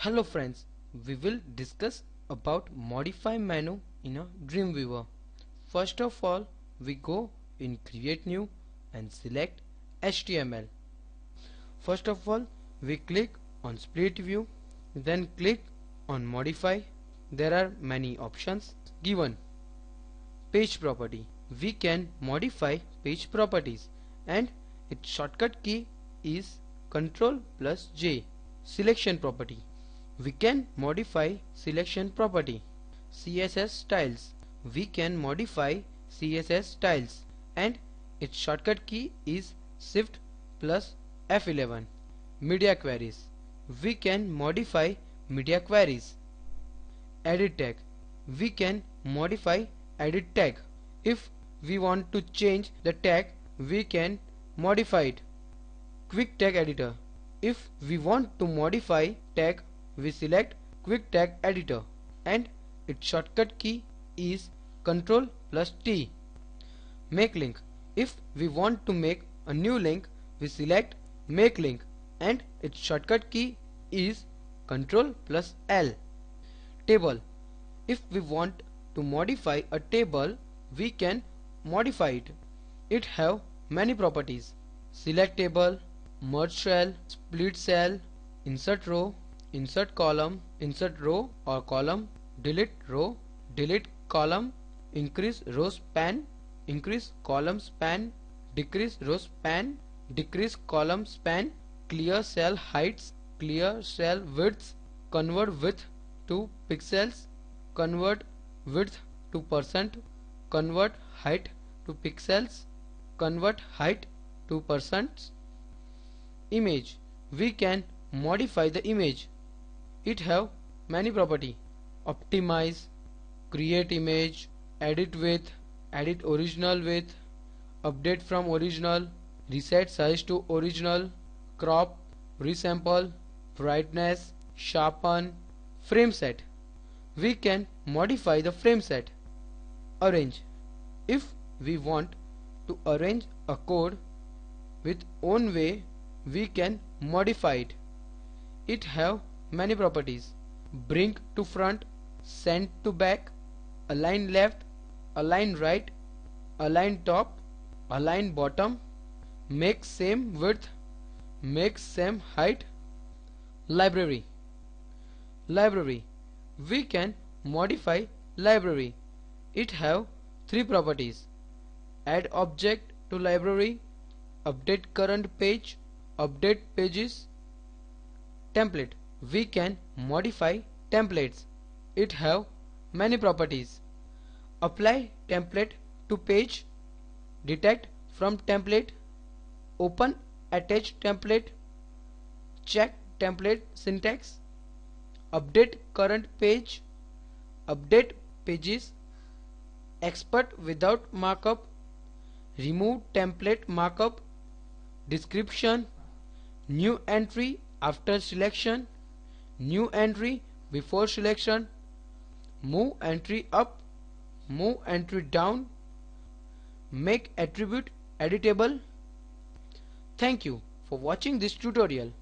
Hello friends, we will discuss about modify menu in a Dreamweaver. First of all, we go in create new and select HTML. First of all, we click on split view, then click on modify. There are many options given. Page property. We can modify page properties and its shortcut key is Ctrl plus J. Selection property. We can modify selection property. CSS styles. We can modify CSS styles and its shortcut key is Shift plus F11. Media queries. We can modify media queries. Edit tag. We can modify edit tag. If we want to change the tag, we can modify it. Quick tag editor. If we want to modify tag, we select quick tag editor and its shortcut key is Ctrl plus T. Make link. If we want to make a new link, we select make link and its shortcut key is Ctrl plus L. Table. If we want to modify a table, we can modify it. It have many properties. Select table, merge cell, split cell, insert row, insert column, insert row or column, delete row, delete column, increase row span, increase column span, decrease row span, decrease column span, clear cell heights, clear cell widths, convert width to pixels, convert width to %, convert height to pixels, convert height to %. Image. We can modify the image. It have many property. Optimize, create image, edit with, edit original with, update from original, reset size to original, crop, resample, brightness, sharpen, frame set. We can modify the frame set. Arrange. If we want to arrange a code with own way, we can modify it. It have many properties. Bring to front, send to back, align left, align right, align top, align bottom, make same width, make same height. Library. Library. We can modify library. It have three properties. Add object to library, update current page, update pages. Template. We can modify templates. It have many properties. Apply template to page, detect from template, open attach template, check template syntax, update current page, update pages, export without markup, remove template markup, description, new entry after selection, new entry before selection, move entry up, move entry down, make attribute editable. Thank you for watching this tutorial.